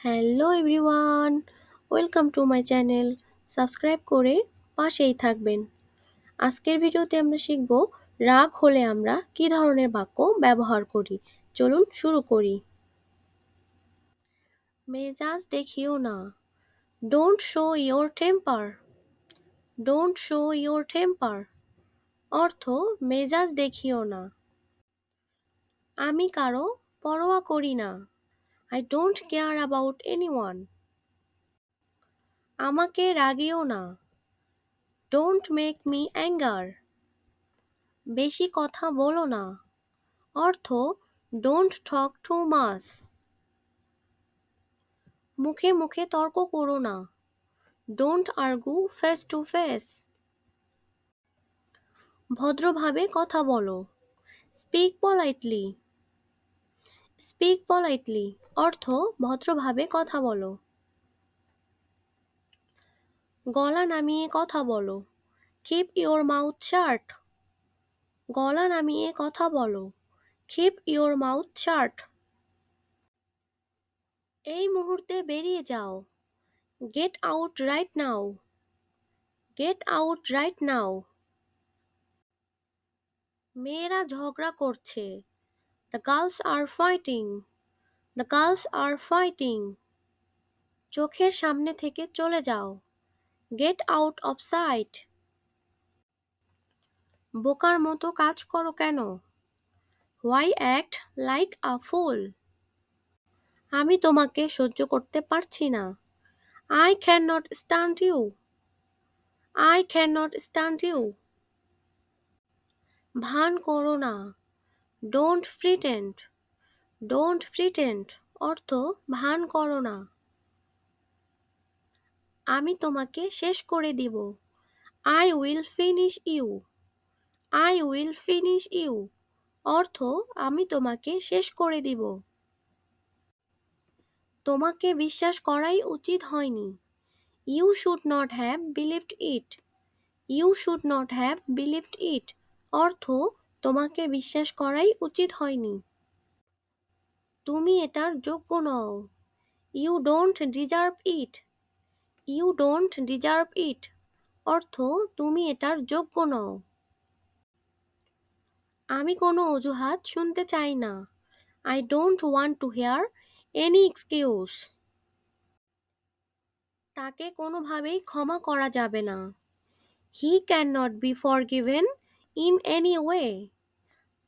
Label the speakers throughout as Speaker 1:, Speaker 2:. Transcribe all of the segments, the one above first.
Speaker 1: Hello everyone, welcome to my channel. Subscribe করে পাশেই থাকবেন। আজকের ভিডিওতে আমরা শিখব রাগ হলে আমরা কী ধরনের বাক্য ব্যবহার করি। চলুন শুরু করি। মেজাজ দেখিও না, don't show your temper. Don't show your temper অর্থ মেজাজ দেখিও না। আমি কারো পরোয়া করি না, I don't care about anyone. আমাকে রাগিও না, ডোন্ট মেক মি অ্যাঙ্গার। বেশি কথা বলো না অর্থ ডোন্ট টক টু মাচ। মুখে মুখে তর্ক করো না, don't argue face to face. ভদ্রভাবে কথা বলো, স্পিক পলাইটলি। স্পিক পলাইটলি অর্থ ভদ্রভাবে কথা বলো। গলা নামিয়ে কথা বলো, কিপ ইওর মাউথ শার্ট। গলা নামিয়ে কথা বলো, কিপ ইওর মাউথ শার্ট। এই মুহূর্তে বেরিয়ে যাও, get out right now. Get out right now. মেয়েরা ঝগড়া করছে, the girls are fighting. The girls are fighting. চোখের সামনে থেকে চলে যাও, গেট আউট অফ সাইট। বোকার মতো কাজ করো কেন, why act like a fool. আমি তোমাকে সহ্য করতে পারছি না, I can not stand you. I can not stand you. ভান করো না, ডোন্ট প্রিটেন্ড। ডোন্ট প্রিটেন্ড অর্থ ভান করো না। আমি তোমাকে শেষ করে দিব, I will finish you. I will finish you অর্থ আমি তোমাকে শেষ করে দিব। তোমাকে বিশ্বাস করাই উচিত হয়নি, you should not have believed it. You should not have believed it অর্থ তোমাকে বিশ্বাস করাই উচিত হয়নি। তুমি এটার যোগ্য নও, you don't deserve it. You don't deserve it অর্থ তুমি এটার যোগ্য নও। আমি কোনো অজুহাত শুনতে চাই না, I don't want to hear any excuse. তাকে কোনোভাবেই ক্ষমা করা যাবে না, he can not be forgiven in any way.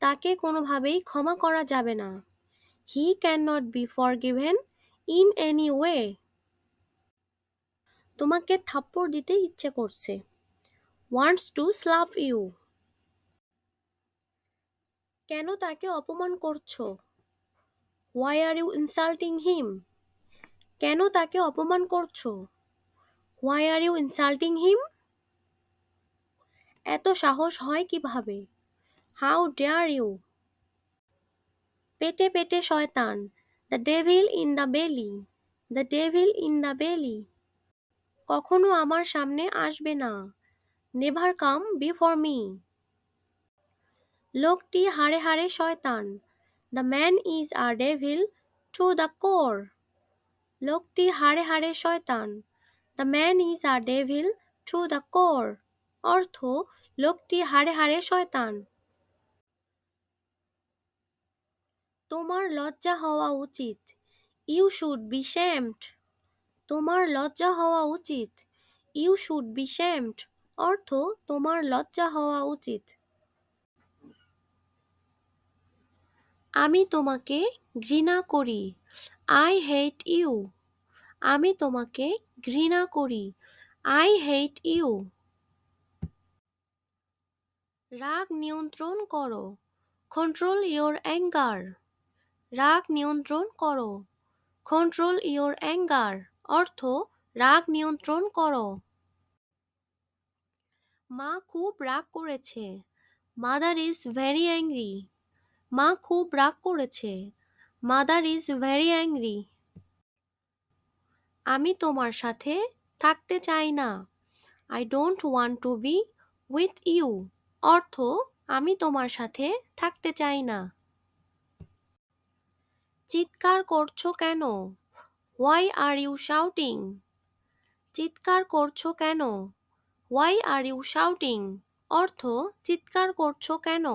Speaker 1: তাকে কোনোভাবেই ক্ষমা করা যাবে না, he can not be forgiven in any way. তোমাকে থাপ্পড় দিতে ইচ্ছে করছে, ওয়ান্টস টু স্লাপ ইউ। কেন তাকে অপমান করছো, why are you insulting him. কেন তাকে অপমান করছো, why are you insulting him. এত সাহস হয় কিভাবে, হাউ ডেয়ার ইউ। পেটে পেটে শয়তান, দ্য ডেভিল ইন দ্য বেলি। দ্য ডেভিল ইন দ্য বেলি। কখনো আমার সামনে আসবে না, নেভার কাম বিফোর মি। লোকটি হাড়ে হাড়ে শয়তান, the man is a devil to the core. লোকটি হাড়ে হাড়ে শয়তান, the man is a devil to the core অর্থ লোকটি হাড়ে হাড়ে শয়তান। তোমার লজ্জা হওয়া উচিত, ইউ শুড বি শ্যামড। তোমার লজ্জা হওয়া উচিত, ইউ শুড বি শ্যামড অর্থ তোমার লজ্জা হওয়া উচিত। আমি তোমাকে ঘৃণা করি, আই হেট ইউ। আমি তোমাকে ঘৃণা করি, আই হেট ইউ। রাগ নিয়ন্ত্রণ করো, কন্ট্রোল ইয়োর অ্যাঙ্গার। রাগ নিয়ন্ত্রণ করো, কন্ট্রোল ইয়োর অ্যাঙ্গার অর্থ রাগ নিয়ন্ত্রণ করো। মা খুব রাগ করেছে, মাদার ইজ ভেরি অ্যাংরি। মা খুব রাগ করেছে, মাদার ইজ ভেরি অ্যাংরি। আমি তোমার সাথে থাকতে চাই না, I don't want to be with you অর্থ আমি তোমার সাথে থাকতে চাই না। চিৎকার করছো কেন, হোয়াই আর ইউ শাউটিং? চিৎকার করছো কেন? Why are you shouting? অর্থ চিৎকার করছো কেন?